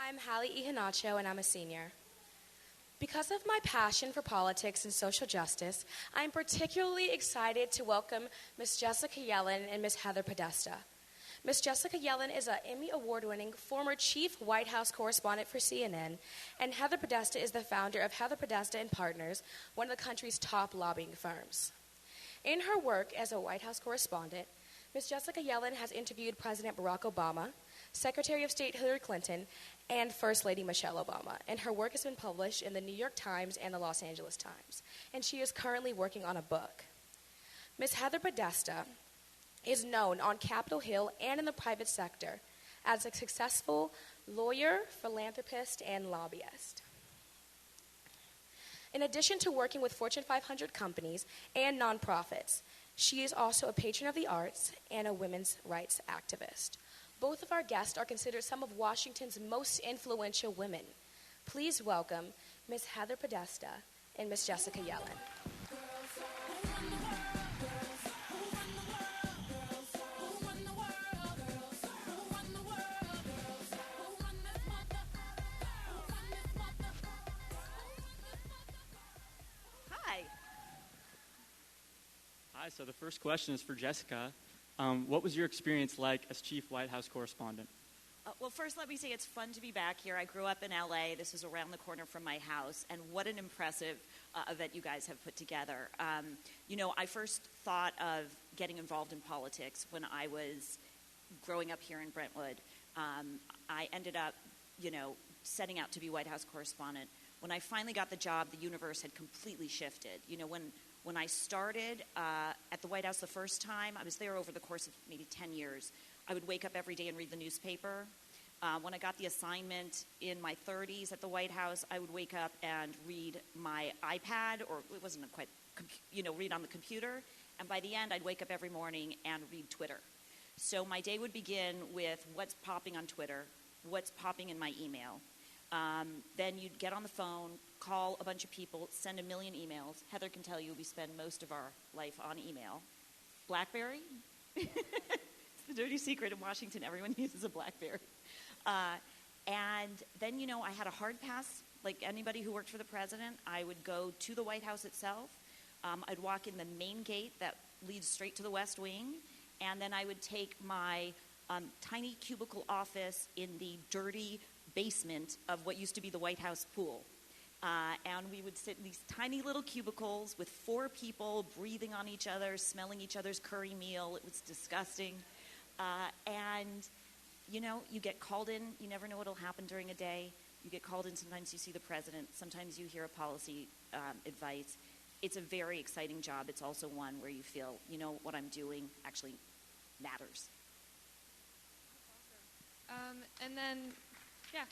I'm Hallie Ihanacho, and I'm a senior. Because of my passion for politics and social justice, I'm particularly excited to welcome Ms. Jessica Yellin and Ms. Heather Podesta. Ms. Jessica Yellin is an Emmy Award-winning former chief White House correspondent for CNN, and Heather Podesta is the founder of Heather Podesta and Partners, one of the country's top lobbying firms. In her work as a White House correspondent, Ms. Jessica Yellin has interviewed President Barack Obama, Secretary of State Hillary Clinton, and First Lady Michelle Obama, and her work has been published in the New York Times and the Los Angeles Times, and she is currently working on a book. Ms. Heather Podesta is known on Capitol Hill and in the private sector as a successful lawyer, philanthropist, and lobbyist. In addition to working with Fortune 500 companies and nonprofits, she is also a patron of the arts and a women's rights activist. Both of our guests are considered some of Washington's most influential women. Please welcome Ms. Heather Podesta and Ms. Jessica Yellin. Hi, so the first question is for Jessica. What was your experience like as chief White House correspondent? Well, first, let me say it's fun to be back here. I grew up in L.A. This is around the corner from my house, and what an impressive event you guys have put together. I first thought of getting involved in politics when I was growing up here in Brentwood. I ended up, setting out to be White House correspondent. When I finally got the job, the universe had completely shifted. When I started at the White House the first time, I was there over the course of maybe 10 years. I would wake up every day and read the newspaper. When I got the assignment in my 30s at the White House, I would wake up and read my iPad, or it wasn't quite, read on the computer. And by the end, I'd wake up every morning and read Twitter. So my day would begin with what's popping on Twitter, what's popping in my email. Then you'd get on the phone, call a bunch of people, send a million emails. Heather can tell you we spend most of our life on email. BlackBerry? It's the dirty secret in Washington. Everyone uses a BlackBerry. And then, I had a hard pass. Like anybody who worked for the president, I would go to the White House itself. I'd walk in the main gate that leads straight to the West Wing. And then I would take my tiny cubicle office in the dirty basement of what used to be the White House pool. And we would sit in these tiny little cubicles with 4 people breathing on each other, smelling each other's curry meal. It was disgusting. And, you get called in. You never know what will happen during a day. You get called in. Sometimes you see the president. Sometimes you hear a policy advice. It's a very exciting job. It's also one where you feel, what I'm doing actually matters. Awesome. And then, yeah.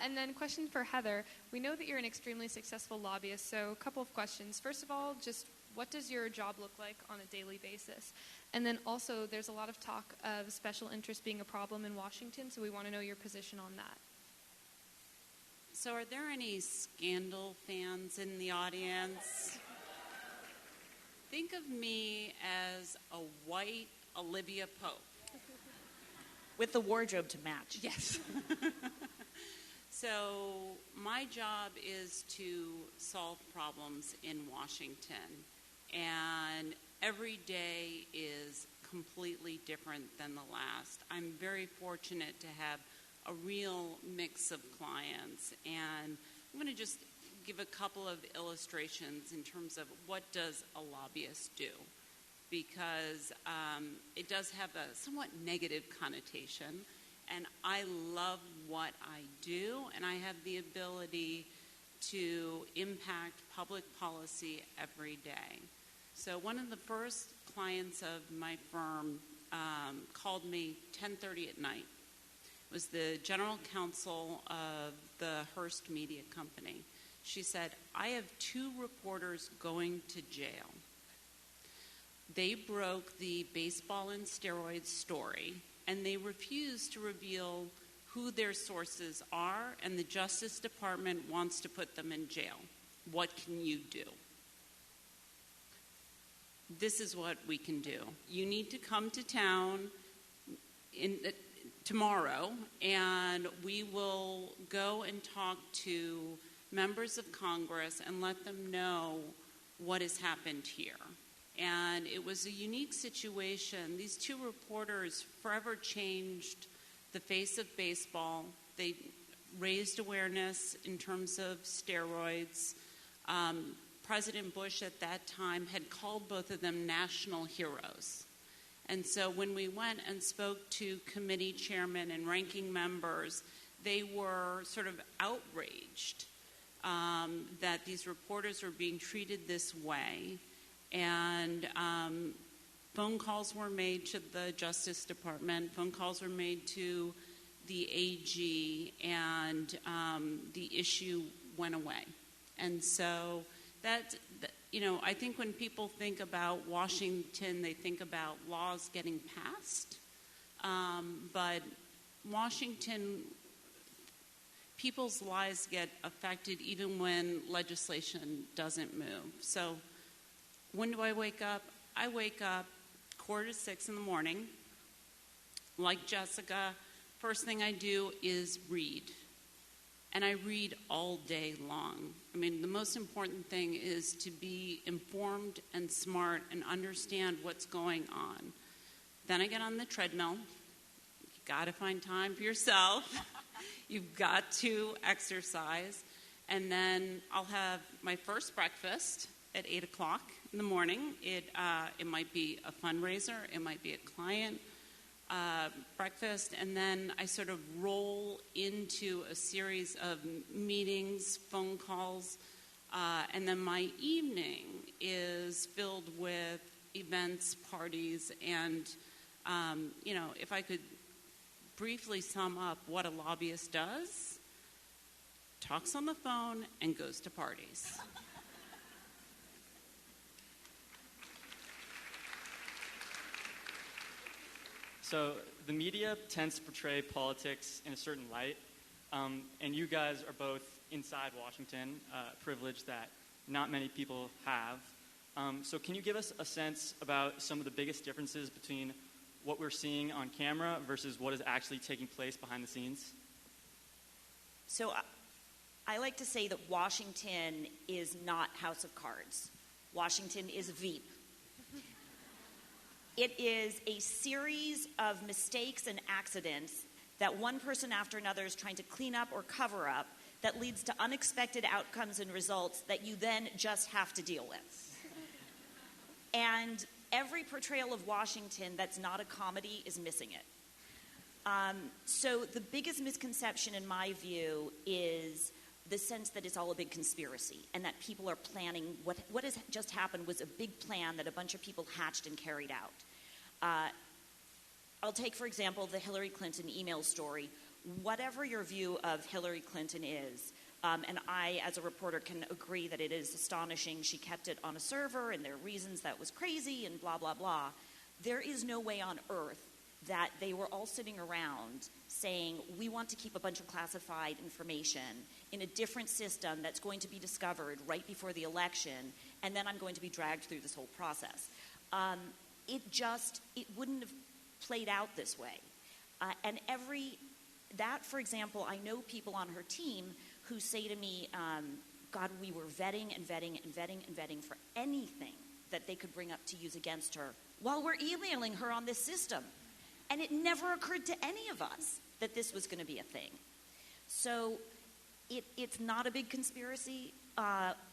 And then question for Heather. We know that you're an extremely successful lobbyist, so a couple of questions. First of all, just what does your job look like on a daily basis? And then also, there's a lot of talk of special interest being a problem in Washington, so we want to know your position on that. So are there any Scandal fans in the audience? Think of me as a white Olivia Pope. With the wardrobe to match. Yes. So my job is to solve problems in Washington, and every day is completely different than the last. I'm very fortunate to have a real mix of clients, and I'm going to just give a couple of illustrations in terms of what does a lobbyist do, because it does have a somewhat negative connotation. And I love what I do, and I have the ability to impact public policy every day. So one of the first clients of my firm called me 10:30 at night. It was the general counsel of the Hearst Media Company. She said, I have 2 reporters going to jail. They broke the baseball and steroids story, and they refuse to reveal who their sources are, and the Justice Department wants to put them in jail. What can you do? This is what we can do. You need to come to town. tomorrow, and we will go and talk to members of Congress and let them know what has happened here. And it was a unique situation. These two reporters forever changed the face of baseball. They raised awareness in terms of steroids. President Bush at that time had called both of them national heroes. And so when we went and spoke to committee chairmen and ranking members, they were sort of outraged that these reporters were being treated this way. And phone calls were made to the Justice Department, phone calls were made to the AG, and the issue went away. And so I think when people think about Washington, they think about laws getting passed. But Washington, people's lives get affected even when legislation doesn't move. So when do I wake up? I wake up 5:45 in the morning. Like Jessica, first thing I do is read. And I read all day long. I mean, the most important thing is to be informed and smart and understand what's going on. Then I get on the treadmill. You got to find time for yourself. You've got to exercise. And then I'll have my first breakfast at 8 o'clock in the morning. It might be a fundraiser. It might be a client breakfast, and then I sort of roll into a series of meetings, phone calls, and then my evening is filled with events, parties, and, if I could briefly sum up what a lobbyist does, talks on the phone and goes to parties. So the media tends to portray politics in a certain light, and you guys are both inside Washington, a privilege that not many people have. So can you give us a sense about some of the biggest differences between what we're seeing on camera versus what is actually taking place behind the scenes? So I like to say that Washington is not House of Cards. Washington is Veep. It is a series of mistakes and accidents that one person after another is trying to clean up or cover up that leads to unexpected outcomes and results that you then just have to deal with. And every portrayal of Washington that's not a comedy is missing it. So the biggest misconception in my view is the sense that it's all a big conspiracy and that people are planning. What has just happened was a big plan that a bunch of people hatched and carried out. I'll take, for example, the Hillary Clinton email story. Whatever your view of Hillary Clinton is, and I, as a reporter, can agree that it is astonishing. She kept it on a server, and there are reasons that was crazy, and blah, blah, blah. There is no way on earth that they were all sitting around saying, we want to keep a bunch of classified information in a different system that's going to be discovered right before the election, and then I'm going to be dragged through this whole process. It wouldn't have played out this way. For example, I know people on her team who say to me, God, we were vetting and vetting and vetting and vetting for anything that they could bring up to use against her while we're emailing her on this system. And it never occurred to any of us that this was going to be a thing. So it's not a big conspiracy.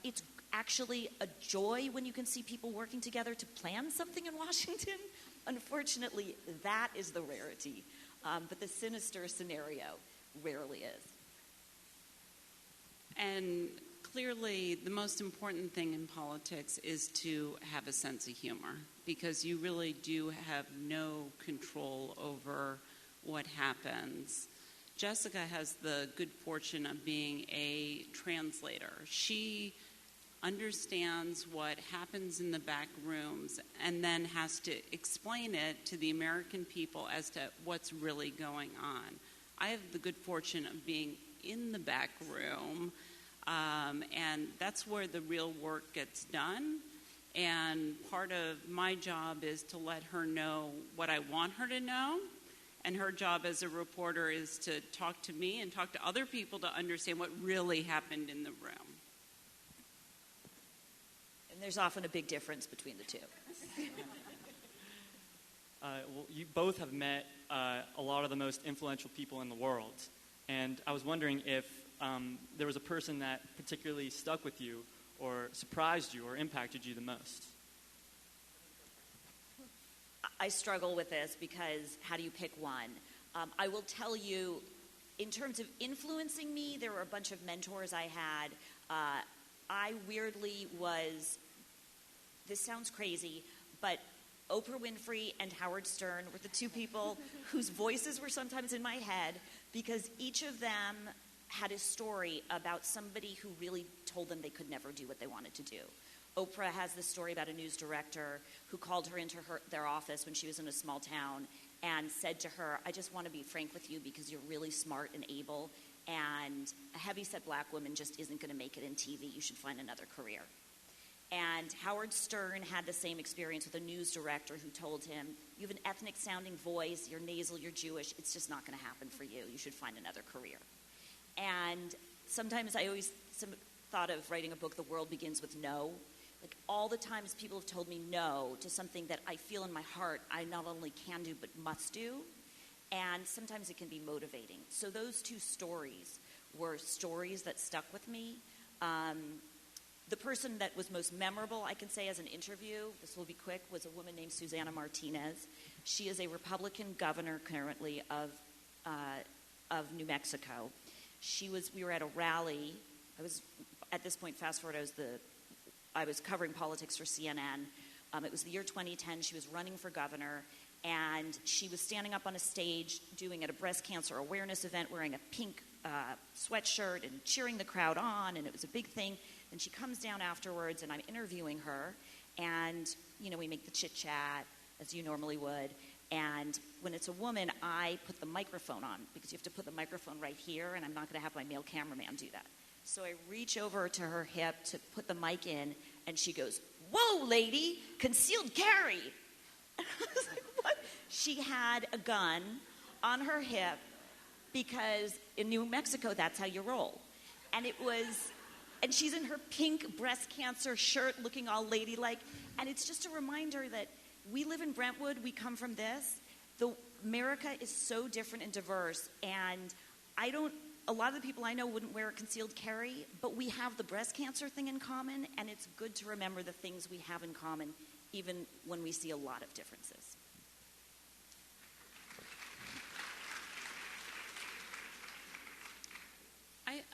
It's actually a joy when you can see people working together to plan something in Washington. Unfortunately, that is the rarity. But the sinister scenario rarely is. And clearly, the most important thing in politics is to have a sense of humor, because you really do have no control over what happens. Jessica has the good fortune of being a translator. She understands what happens in the back rooms and then has to explain it to the American people as to what's really going on. I have the good fortune of being in the back room, and that's where the real work gets done. And part of my job is to let her know what I want her to know, And her job as a reporter is to talk to me and talk to other people to understand what really happened in the room. And there's often a big difference between the two. Well, you both have met a lot of the most influential people in the world. And I was wondering if there was a person that particularly stuck with you or surprised you or impacted you the most. I struggle with this because how do you pick one? I will tell you, in terms of influencing me, there were a bunch of mentors I had. I weirdly was, this sounds crazy, but Oprah Winfrey and Howard Stern were the two people whose voices were sometimes in my head because each of them had a story about somebody who really told them they could never do what they wanted to do. Oprah has this story about a news director who called her into their office when she was in a small town and said to her, I just want to be frank with you because you're really smart and able, and a heavyset black woman just isn't going to make it in TV. You should find another career. And Howard Stern had the same experience with a news director who told him, you have an ethnic-sounding voice, you're nasal, you're Jewish, it's just not going to happen for you. You should find another career. And sometimes I always thought of writing a book, The World Begins with No. Like all the times people have told me no to something that I feel in my heart I not only can do but must do. And sometimes it can be motivating. So those two stories were stories that stuck with me. The person that was most memorable, I can say as an interview, this will be quick, was a woman named Susana Martinez. She is a Republican governor currently of New Mexico. We were at a rally. At this point, fast forward, I was covering politics for CNN. It was the year 2010. She was running for governor, and she was standing up on a stage doing at a breast cancer awareness event wearing a pink sweatshirt and cheering the crowd on, and it was a big thing. And she comes down afterwards, and I'm interviewing her, and, we make the chit-chat, as you normally would. And when it's a woman, I put the microphone on, because you have to put the microphone right here, and I'm not going to have my male cameraman do that. So I reach over to her hip to put the mic in, and she goes, whoa, lady, concealed carry. I was like, what? She had a gun on her hip, because in New Mexico, that's how you roll. And she's in her pink breast cancer shirt looking all ladylike. And it's just a reminder that we live in Brentwood. We come from this. America is so different and diverse. And a lot of the people I know wouldn't wear a concealed carry, but we have the breast cancer thing in common. And it's good to remember the things we have in common, even when we see a lot of differences.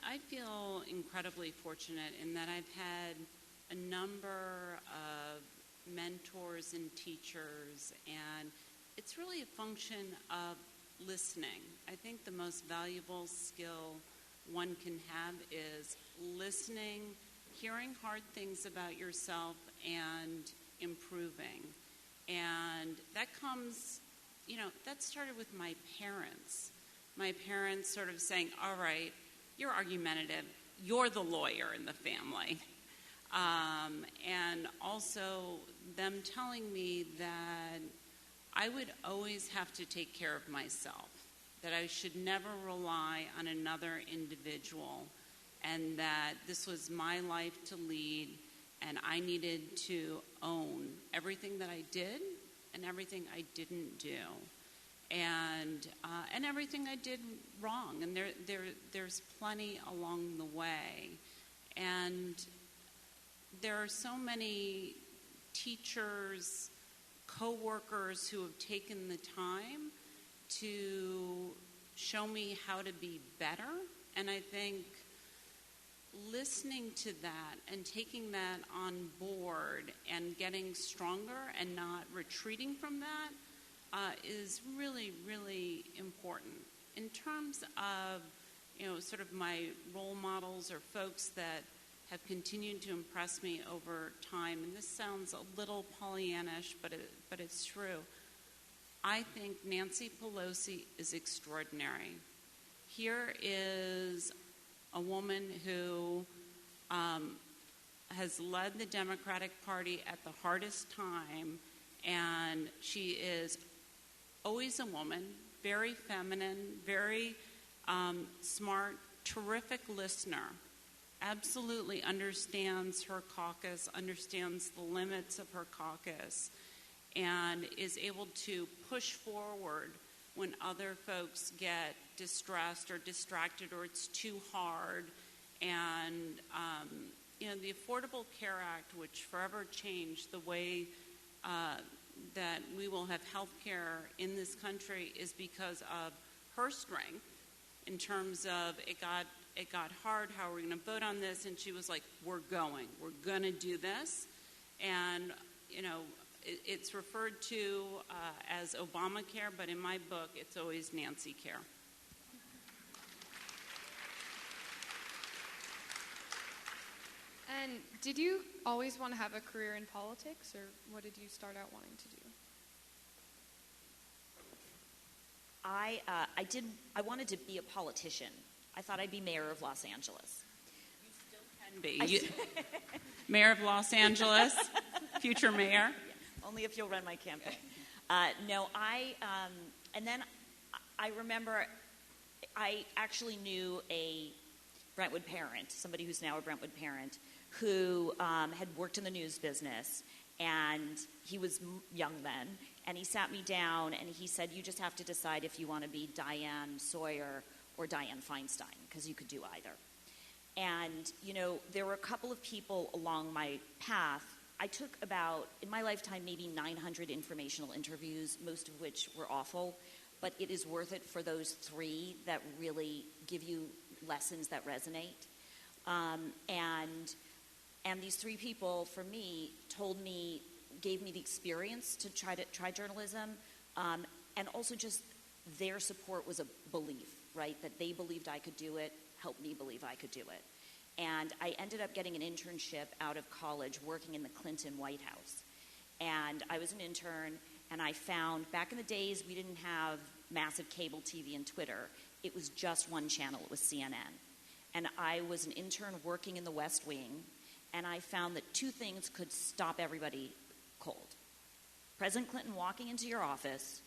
I feel incredibly fortunate in that I've had a number of mentors and teachers, and it's really a function of listening. I think the most valuable skill one can have is listening, hearing hard things about yourself, and improving. And that comes, that started with my parents. My parents sort of saying, all right, you're argumentative. You're the lawyer in the family. And also them telling me that I would always have to take care of myself, that I should never rely on another individual, and that this was my life to lead, and I needed to own everything that I did and everything I didn't do. And everything I did wrong, and there's plenty along the way. And there are so many teachers, co-workers who have taken the time to show me how to be better. And I think listening to that and taking that on board and getting stronger and not retreating from that is really, really important. In terms of, sort of my role models or folks that have continued to impress me over time, and this sounds a little Pollyannish, but it's true. I think Nancy Pelosi is extraordinary. Here is a woman who has led the Democratic Party at the hardest time, and she is always a woman. very feminine, very smart, terrific listener. Absolutely understands her caucus, understands the limits of her caucus, and is able to push forward when other folks get distressed or distracted or it's too hard. And, the Affordable Care Act, which forever changed the way that we will have health care in this country, is because of her strength in terms of it got hard, how are we going to vote on this? And she was like, we're going to do this. And, it's referred to as Obamacare, but in my book, it's always Nancy Care. And did you always want to have a career in politics, or what did you start out wanting to do? I wanted to be a politician. I thought I'd be mayor of Los Angeles. You still can be. Mayor of Los Angeles, future mayor. Yeah, only if you'll run my campaign. And then I remember I actually knew a Brentwood parent, somebody who's now a Brentwood parent, who had worked in the news business, and he was young then, and he sat me down and he said, you just have to decide if you want to be Diane Sawyer or Dianne Feinstein, because you could do either. And, there were a couple of people along my path. I took about, in my lifetime, maybe 900 informational interviews, most of which were awful, but it is worth it for those 3 that really give you lessons that resonate. And these 3 people, for me, gave me the experience to try journalism, and also just their support was a belief, right? That they believed I could do it, helped me believe I could do it. And I ended up getting an internship out of college working in the Clinton White House. And I was an intern, and I found, back in the days, we didn't have massive cable TV and Twitter. It was just one channel. It was CNN. And I was an intern working in the West Wing, and I found that 2 things could stop everybody cold. President Clinton walking into your office,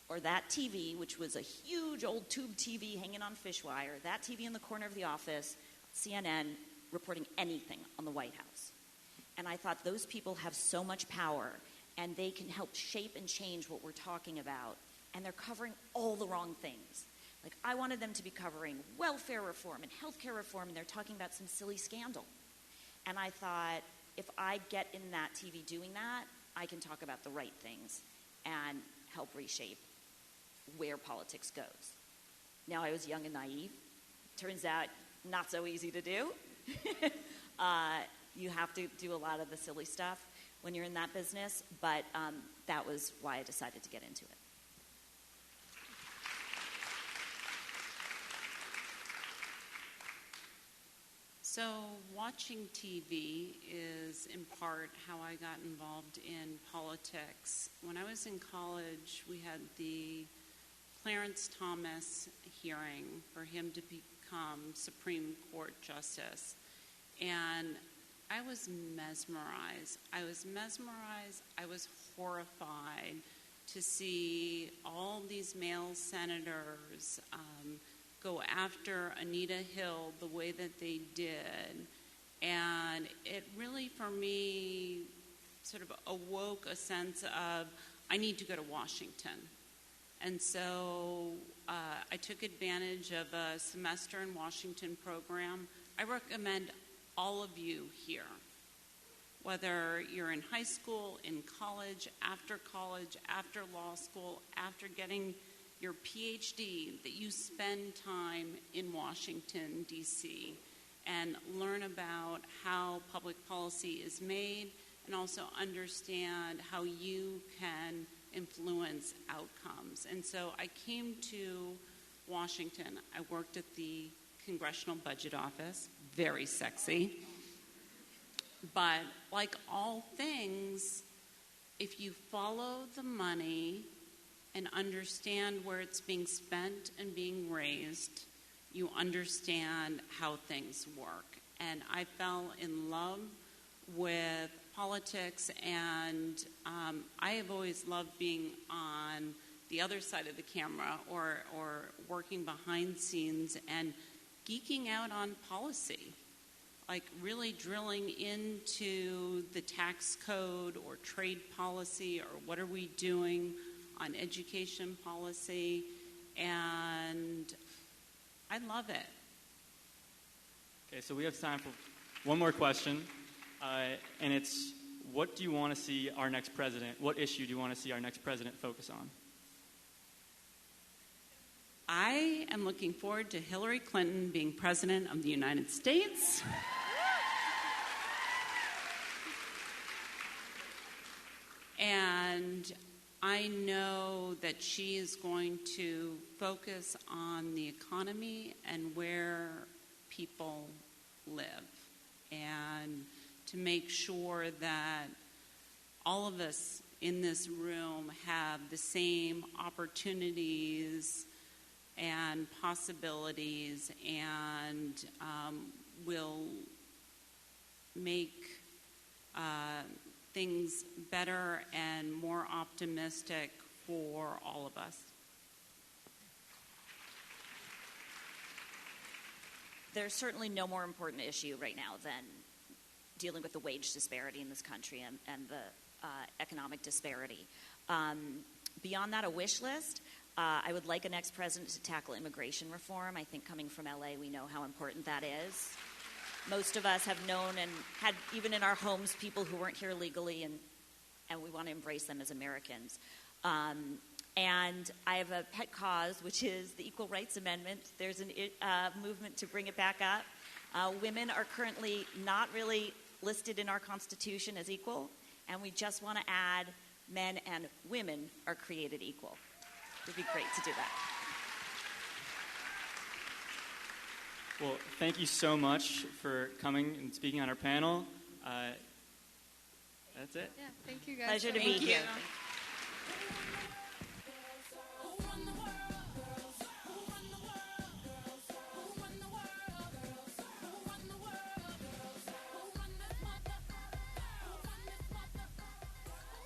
or that TV, which was a huge old tube TV hanging on fish wire, that TV in the corner of the office, CNN reporting anything on the White House. And I thought those people have so much power, and they can help shape and change what we're talking about, and they're covering all the wrong things. Like, I wanted them to be covering welfare reform and healthcare reform, and they're talking about some silly scandal. And I thought, if I get in that TV doing that, I can talk about the right things and help reshape where politics goes. Now, I was young and naive. Turns out, not so easy to do. You have to do a lot of the silly stuff when you're in that business, but that was why I decided to get into it. So watching TV is in part how I got involved in politics. When I was in college, we had the Clarence Thomas hearing for him to become Supreme Court Justice. And I was mesmerized. I was horrified to see all these male senators go after Anita Hill the way that they did. And it really, for me, sort of awoke a sense of, I need to go to Washington. And so I took advantage of a semester in Washington program. I recommend all of you here, whether you're in high school, in college, after law school, after getting your PhD, that you spend time in Washington, D.C., and learn about how public policy is made, and also understand how you can influence outcomes. And so I came to Washington. I worked at the Congressional Budget Office, very sexy. But like all things, if you follow the money and understand where it's being spent and being raised, you understand how things work. And I fell in love with politics, and I have always loved being on the other side of the camera or working behind scenes and geeking out on policy, like really drilling into the tax code or trade policy or what are we doing on education policy, and I love it. Okay, so we have time for one more question, and it's, what do you want to see our next president, what issue do you want to see our next president focus on? I am looking forward to Hillary Clinton being president of the United States. And I know that she is going to focus on the economy and where people live, and to make sure that all of us in this room have the same opportunities and possibilities, and will make things better and more optimistic for all of us. There's certainly no more important issue right now than dealing with the wage disparity in this country and the economic disparity. Beyond that, a wish list. I would like a next president to tackle immigration reform. I think coming from LA, we know how important that is. Most of us have known and had, even in our homes, people who weren't here legally, and we want to embrace them as Americans. And I have a pet cause, which is the Equal Rights Amendment. There's a movement to bring it back up. Women are currently not really listed in our Constitution as equal, and we just want to add men and women are created equal. It would be great to do that. Well, thank you so much for coming and speaking on our panel. That's it. Yeah, thank you guys. Pleasure to be here. Thank you.